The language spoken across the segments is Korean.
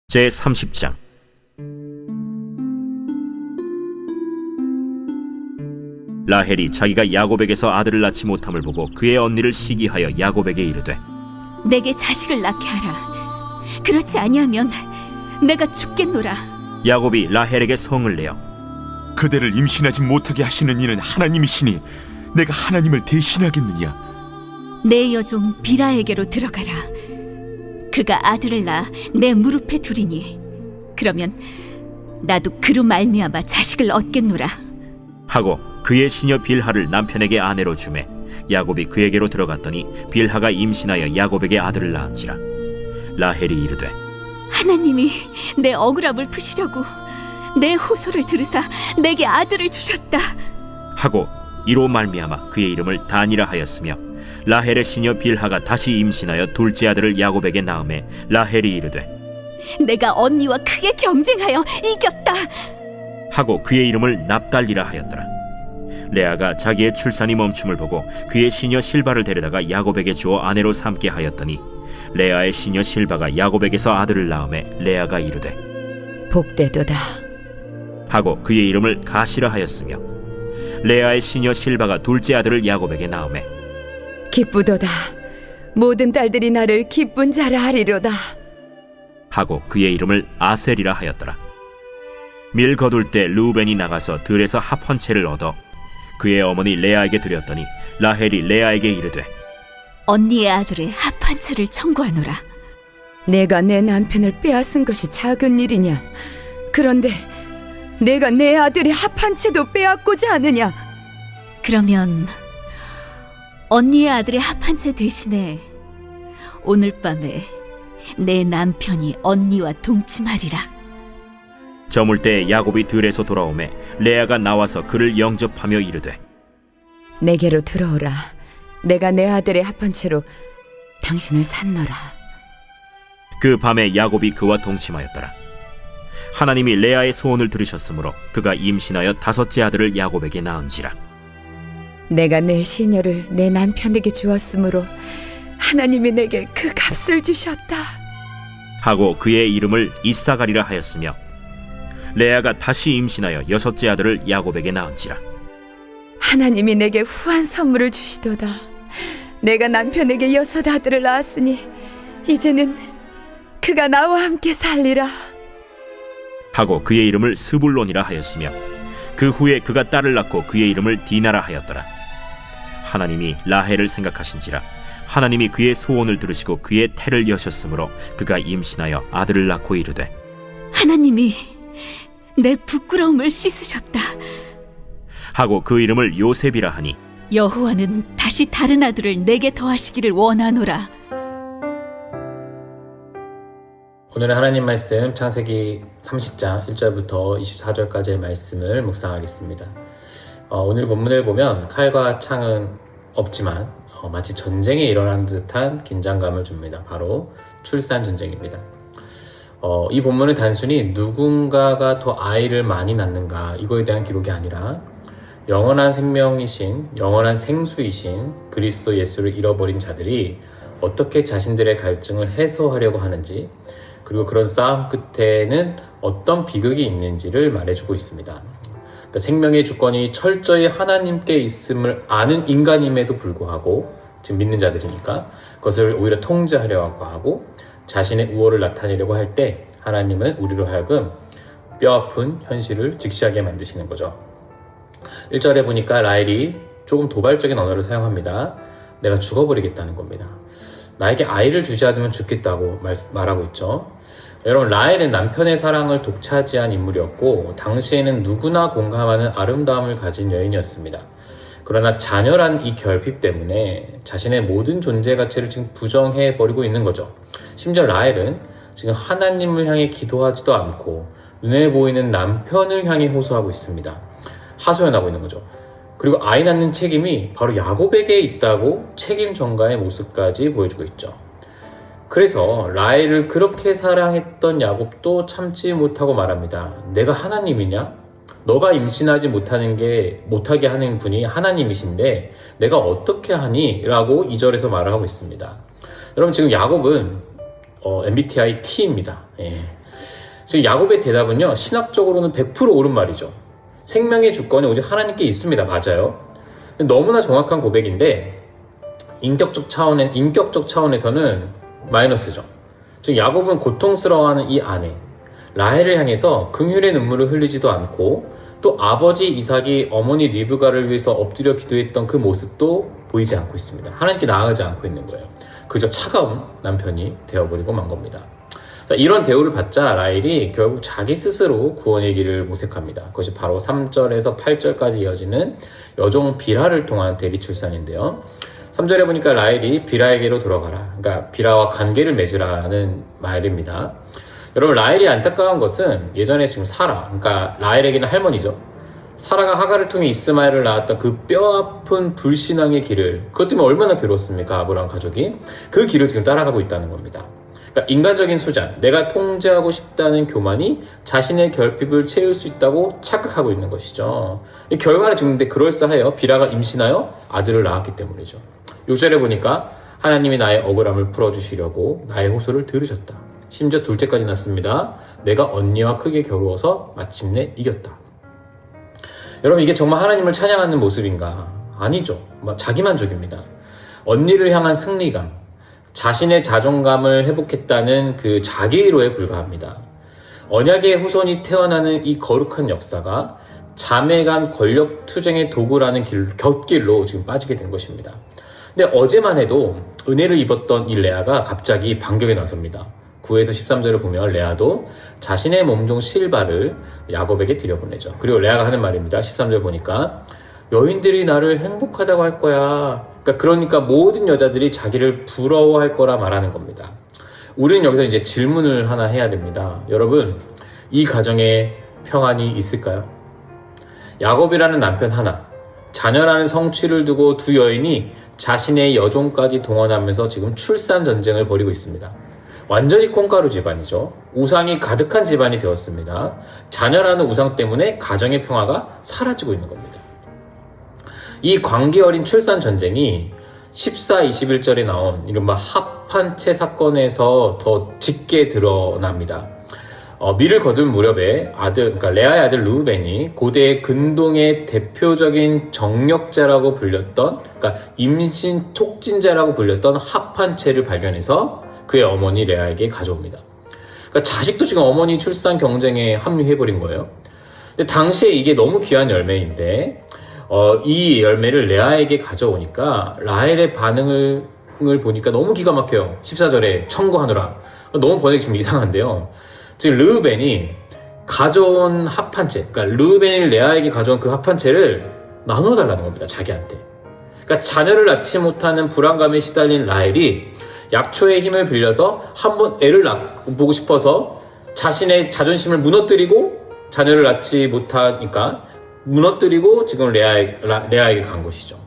제30장. 라헬이 자기가 야곱에게서 아들을 낳지 못함을 보고 그의 언니를 시기하여 야곱에게 이르되, 내게 자식을 낳게 하라. 그렇지 아니하면 내가 죽겠노라. 야곱이 라헬에게 성을 내어 그대를 임신하지 못하게 하시는 이는 하나님이시니 내가 하나님을 대신하겠느냐? 내 여종 비라에게로 들어가라. 그가 아들을 낳아 내 무릎에 두리니 그러면 나도 그로 말미암아 자식을 얻겠노라. 하고 그의 시녀 빌하를 남편에게 아내로 주매 야곱이 그에게로 들어갔더니 빌하가 임신하여 야곱에게 아들을 낳은지라. 라헬이 이르되, 하나님이 내 억울함을 푸시려고 내 호소를 들으사 내게 아들을 주셨다. 하고 이로 말미암아 그의 이름을 단이라 하였으며, 라헬의 시녀 빌하가 다시 임신하여 둘째 아들을 야곱에게 낳음에 라헬이 이르되, 내가 언니와 크게 경쟁하여 이겼다. 하고 그의 이름을 납달리라 하였더라. 레아가 자기의 출산이 멈춤을 보고 그의 시녀 실바를 데려다가 야곱에게 주어 아내로 삼게 하였더니 레아의 시녀 실바가 야곱에게서 아들을 낳음에 레아가 이르되, 복되도다. 하고 그의 이름을 가시라 하였으며, 레아의 시녀 실바가 둘째 아들을 야곱에게 낳음에 기쁘도다. 모든 딸들이 나를 기쁜 자라 하리로다. 하고 그의 이름을 아셀이라 하였더라. 밀 거둘 때 르우벤이 나가서 들에서 합 한 채를 얻어 그의 어머니 레아에게 드렸더니 라헬이 레아에게 이르되, 언니의 아들의 합한 채를 청구하노라. 내가 내 남편을 빼앗은 것이 작은 일이냐? 그런데 내가 내 아들의 합한 채도 빼앗고자 하느냐? 그러면 언니의 아들의 합한 채 대신에 오늘 밤에 내 남편이 언니와 동침하리라. 저물 때 야곱이 들에서 돌아오매 레아가 나와서 그를 영접하며 이르되, 내게로 들어오라. 내가 내 아들의 합한 채로 당신을 산노라. 그 밤에 야곱이 그와 동침하였더라. 하나님이 레아의 소원을 들으셨으므로 그가 임신하여 다섯째 아들을 야곱에게 낳은지라. 내가 내 시녀를 내 남편에게 주었으므로 하나님이 내게 그 값을 주셨다. 하고 그의 이름을 이사가리라 하였으며, 레아가 다시 임신하여 여섯째 아들을 야곱에게 낳은지라. 하나님이 내게 후한 선물을 주시도다. 내가 남편에게 여섯 아들을 낳았으니 이제는 그가 나와 함께 살리라. 하고 그의 이름을 스불론이라 하였으며, 그 후에 그가 딸을 낳고 그의 이름을 디나라 하였더라. 하나님이 라헬을 생각하신지라 하나님이 그의 소원을 들으시고 그의 태를 여셨으므로 그가 임신하여 아들을 낳고 이르되, 하나님이 내 부끄러움을 씻으셨다. 하고 그 이름을 요셉이라 하니, 여호와는 다시 다른 아들을 내게 더하시기를 원하노라. 오늘의 하나님 말씀 창세기 30장 1절부터 24절까지의 말씀을 묵상하겠습니다. 오늘 본문을 보면 칼과 창은 없지만 마치 전쟁이 일어난 듯한 긴장감을 줍니다. 바로 출산 전쟁입니다. 이 본문은 단순히 누군가가 더 아이를 많이 낳는가 이거에 대한 기록이 아니라 영원한 생명이신, 영원한 생수이신 그리스도 예수를 잃어버린 자들이 어떻게 자신들의 갈증을 해소하려고 하는지, 그리고 그런 싸움 끝에는 어떤 비극이 있는지를 말해주고 있습니다. 그러니까 생명의 주권이 철저히 하나님께 있음을 아는 인간임에도 불구하고, 지금 믿는 자들이니까 그것을 오히려 통제하려고 하고 자신의 우월을 나타내려고 할 때 하나님은 우리로 하여금 뼈아픈 현실을 직시하게 만드시는 거죠. 1절에 보니까 라헬이 조금 도발적인 언어를 사용합니다. 내가 죽어버리겠다는 겁니다. 나에게 아이를 주지 않으면 죽겠다고 말하고 있죠. 여러분, 라헬은 남편의 사랑을 독차지한 인물이었고 당시에는 누구나 공감하는 아름다움을 가진 여인이었습니다. 그러나 잔열한 이 결핍 때문에 자신의 모든 존재 가치를 지금 부정해버리고 있는 거죠. 심지어 라헬은 지금 하나님을 향해 기도하지도 않고 눈에 보이는 남편을 향해 호소하고 있습니다. 하소연하고 있는 거죠. 그리고 아이 낳는 책임이 바로 야곱에게 있다고 책임 전가의 모습까지 보여주고 있죠. 그래서 라헬을 그렇게 사랑했던 야곱도 참지 못하고 말합니다. 내가 하나님이냐? 너가 임신하지 못하게 하는 분이 하나님이신데 내가 어떻게 하니? 라고 2절에서 말을 하고 있습니다. 여러분, 지금 야곱은 MBTI T입니다. 즉 야곱의 대답은요, 신학적으로는 100% 옳은 말이죠. 생명의 주권이 오직 하나님께 있습니다. 맞아요. 너무나 정확한 고백인데 인격적 차원에서는 마이너스죠. 즉 야곱은 고통스러워하는 이 아내 라헬을 향해서 긍휼의 눈물을 흘리지도 않고, 또 아버지 이삭이 어머니 리브가를 위해서 엎드려 기도했던 그 모습도 보이지 않고 있습니다. 하나님께 나아가지 않고 있는 거예요. 그저 차가운 남편이 되어버리고 만 겁니다. 이런 대우를 받자 라헬이 결국 자기 스스로 구원의 길을 모색합니다. 그것이 바로 3절에서 8절까지 이어지는 여종 비라를 통한 대리 출산인데요. 3절에 보니까 라헬이 비라에게로 돌아가라, 그러니까 비라와 관계를 맺으라는 말입니다. 여러분, 라헬이 안타까운 것은 예전에 지금 사라, 그러니까 라헬에게는 할머니죠. 사라가 하갈을 통해 이스마엘을 낳았던 그 뼈아픈 불신앙의 길을, 그것 때문에 얼마나 괴로웠습니까? 아브라함 가족이. 그 길을 지금 따라가고 있다는 겁니다. 그러니까 인간적인 수잔, 내가 통제하고 싶다는 교만이 자신의 결핍을 채울 수 있다고 착각하고 있는 것이죠. 결과를 지금 그럴싸해요. 비라가 임신하여 아들을 낳았기 때문이죠. 6절에 보니까 하나님이 나의 억울함을 풀어주시려고 나의 호소를 들으셨다. 심지어 둘째까지 낳습니다. 내가 언니와 크게 겨루어서 마침내 이겼다. 여러분, 이게 정말 하나님을 찬양하는 모습인가? 아니죠. 자기만족입니다. 언니를 향한 승리감, 자신의 자존감을 회복했다는 그 자기위로에 불과합니다. 언약의 후손이 태어나는 이 거룩한 역사가 자매 간 권력 투쟁의 도구라는 곁길로 지금 빠지게 된 것입니다. 근데 어제만 해도 은혜를 입었던 이 레아가 갑자기 반격에 나섭니다. 9에서 13절을 보면 레아도 자신의 몸종 실바를 야곱에게 들여보내죠. 그리고 레아가 하는 말입니다. 13절 보니까 여인들이 나를 행복하다고 할 거야. 그러니까 모든 여자들이 자기를 부러워할 거라 말하는 겁니다. 우리는 여기서 이제 질문을 하나 해야 됩니다. 여러분, 이 가정에 평안이 있을까요? 야곱이라는 남편 하나, 자녀라는 성취를 두고 두 여인이 자신의 여종까지 동원하면서 지금 출산 전쟁을 벌이고 있습니다. 완전히 콩가루 집안이죠. 우상이 가득한 집안이 되었습니다. 자녀라는 우상 때문에 가정의 평화가 사라지고 있는 겁니다. 이 관계 어린 출산 전쟁이 14, 21절에 나온 이른바 합한채 사건에서 더 짙게 드러납니다. 밀을 거둔 무렵에 그러니까 레아의 아들 르우벤이 고대의 근동의 대표적인 정력자라고 불렸던, 그러니까 임신 촉진자라고 불렸던 합한채를 발견해서 그의 어머니 레아에게 가져옵니다. 그러니까 자식도 지금 어머니 출산 경쟁에 합류해버린 거예요. 근데 당시에 이게 너무 귀한 열매인데, 이 열매를 레아에게 가져오니까 라헬의 반응을 보니까 너무 기가 막혀요. 14절에 청구하노라. 너무 번역이 좀 이상한데요. 지금 르우벤이 가져온 합한채, 그러니까 르우벤이 레아에게 가져온 그 합한채를 나눠달라는 겁니다. 자기한테. 그러니까 자녀를 낳지 못하는 불안감에 시달린 라헬이 약초의 힘을 빌려서 한번 애를 낳고 싶어서 자신의 자존심을 무너뜨리고 자녀를 낳지 못하니까 무너뜨리고 지금 레아에게 간 것이죠.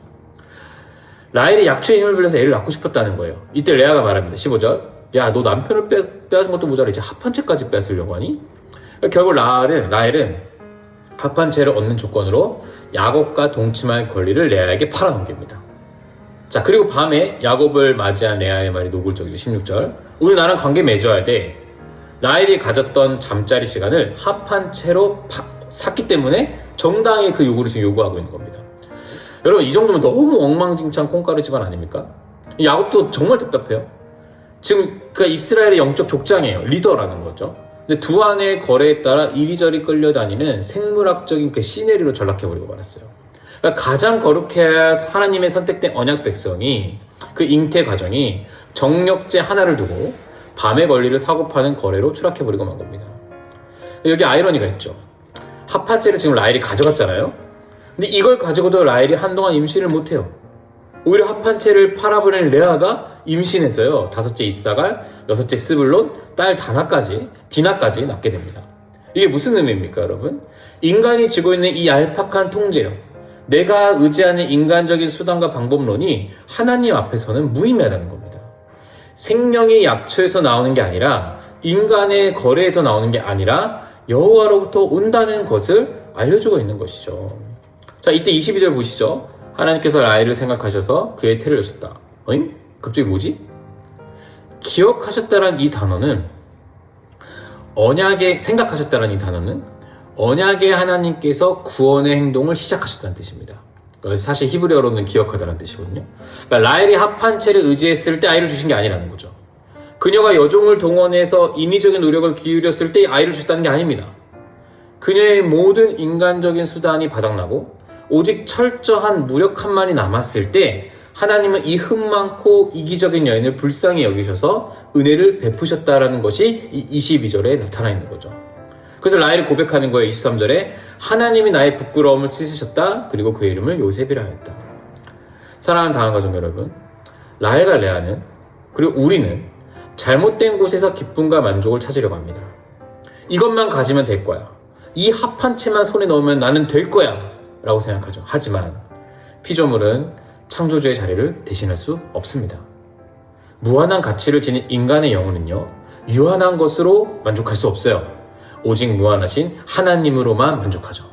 라헬이 약초의 힘을 빌려서 애를 낳고 싶었다는 거예요. 이때 레아가 말합니다. 15절. 야, 너 남편을 빼앗은 것도 모자라 이제 합한채까지 뺏으려고 하니? 결국 라헬은 합한채를 얻는 조건으로 야곱과 동침할 권리를 레아에게 팔아넘깁니다. 자, 그리고 밤에 야곱을 맞이한 레아의 말이 노골적이죠. 16절. 오늘 나랑 관계 맺어야 돼. 라헬이 가졌던 잠자리 시간을 합한채로 샀기 때문에 정당히 그 요구를 지금 요구하고 있는 겁니다. 여러분, 이 정도면 너무 엉망진창 콩가루 집안 아닙니까? 야곱도 정말 답답해요. 지금 그 이스라엘의 영적 족장이에요. 리더라는 거죠. 근데 두 아내의 거래에 따라 이리저리 끌려다니는 생물학적인 그 시네리로 전락해버리고 말았어요. 그러니까 가장 거룩해야 하나님의 선택된 언약 백성이, 그 잉태 과정이 정력제 하나를 두고 밤의 권리를 사고 파는 거래로 추락해버리고 만 겁니다. 여기 아이러니가 있죠. 합한채를 지금 라헬이 가져갔잖아요. 근데 이걸 가지고도 라헬이 한동안 임신을 못해요. 오히려 합한채를 팔아버린 레아가 임신해서요, 5째 이사갈, 6째 스불론, 딸 디나까지 낳게 됩니다. 이게 무슨 의미입니까, 여러분? 인간이 쥐고 있는 이 얄팍한 통제력, 내가 의지하는 인간적인 수단과 방법론이 하나님 앞에서는 무의미하다는 겁니다. 생명의 약초에서 나오는 게 아니라, 인간의 거래에서 나오는 게 아니라 여호와로부터 온다는 것을 알려주고 있는 것이죠. 자, 이때 22절 보시죠. 하나님께서 라헬을 생각하셔서 그의 태를 여셨다. 갑자기 뭐지? 기억하셨다란 이 단어는 언약에 생각하셨다는 이 단어는 언약의 하나님께서 구원의 행동을 시작하셨다는 뜻입니다. 그래서 사실 히브리어로는 기억하다는 뜻이거든요. 그러니까 라헬이 합한채를 의지했을 때 아이를 주신 게 아니라는 거죠. 그녀가 여종을 동원해서 인위적인 노력을 기울였을 때 아이를 주셨다는 게 아닙니다. 그녀의 모든 인간적인 수단이 바닥나고 오직 철저한 무력함만이 남았을 때 하나님은 이 흠많고 이기적인 여인을 불쌍히 여기셔서 은혜를 베푸셨다라는 것이 이 22절에 나타나 있는 거죠. 그래서 라헬이 고백하는 거예요. 23절에 하나님이 나의 부끄러움을 씻으셨다. 그리고 그의 이름을 요셉이라 하였다. 사랑하는 다음 가족 여러분, 라헬과 레아는 그리고 우리는 잘못된 곳에서 기쁨과 만족을 찾으려고 합니다. 이것만 가지면 될 거야. 이 합한 채만 손에 넣으면 나는 될 거야 라고 생각하죠. 하지만 피조물은 창조주의 자리를 대신할 수 없습니다. 무한한 가치를 지닌 인간의 영혼은요, 유한한 것으로 만족할 수 없어요. 오직 무한하신 하나님으로만 만족하죠.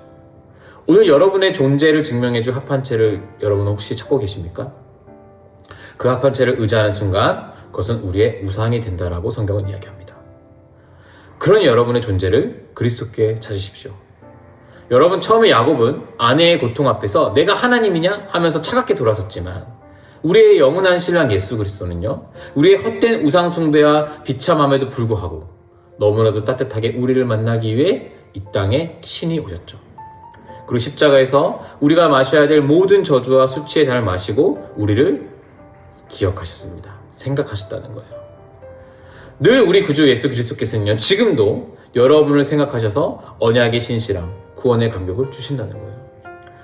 오늘 여러분의 존재를 증명해줄 합한체를 여러분 혹시 찾고 계십니까? 그 합한체를 의지하는 순간 그것은 우리의 우상이 된다라고 성경은 이야기합니다. 그런 여러분의 존재를 그리스도께 찾으십시오. 여러분, 처음에 야곱은 아내의 고통 앞에서 내가 하나님이냐 하면서 차갑게 돌아섰지만 우리의 영원한 신랑 예수 그리스도는요, 우리의 헛된 우상 숭배와 비참함에도 불구하고 너무나도 따뜻하게 우리를 만나기 위해 이 땅에 친히 오셨죠. 그리고 십자가에서 우리가 마셔야 될 모든 저주와 수치의 잔을 마시고 우리를 기억하셨습니다. 생각하셨다는 거예요. 늘 우리 구주 예수 그리스도께서는요, 지금도 여러분을 생각하셔서 언약의 신실함, 구원의 감격을 주신다는 거예요.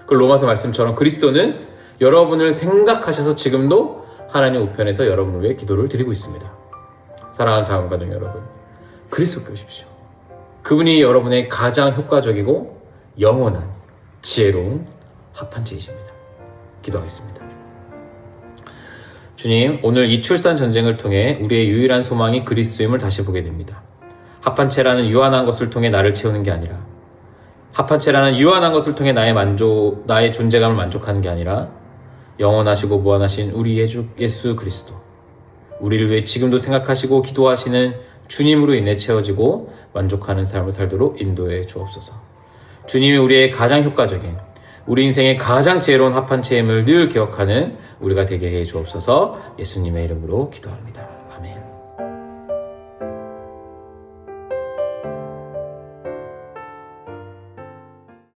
그 로마서 말씀처럼 그리스도는 여러분을 생각하셔서 지금도 하나님 우편에서 여러분을 위해 기도를 드리고 있습니다. 사랑하는 다음 가족 여러분, 그리스도께 오십시오. 그분이 여러분의 가장 효과적이고 영원한 지혜로운 합한체이십니다. 기도하겠습니다. 주님, 오늘 이 출산 전쟁을 통해 우리의 유일한 소망이 그리스도임을 다시 보게 됩니다. 합한체라는 유한한 것을 통해 나를 채우는 게 아니라, 합한체라는 유한한 것을 통해 나의 존재감을 만족하는 게 아니라 영원하시고 무한하신 우리 예수 그리스도, 우리를 위해 지금도 생각하시고 기도하시는 주님으로 인해 채워지고 만족하는 삶을 살도록 인도해 주옵소서. 주님이 우리의 가장 효과적인, 우리 인생의 가장 지혜로운 합한체임을 늘 기억하는 우리가 되게 해 주옵소서. 예수님의 이름으로 기도합니다.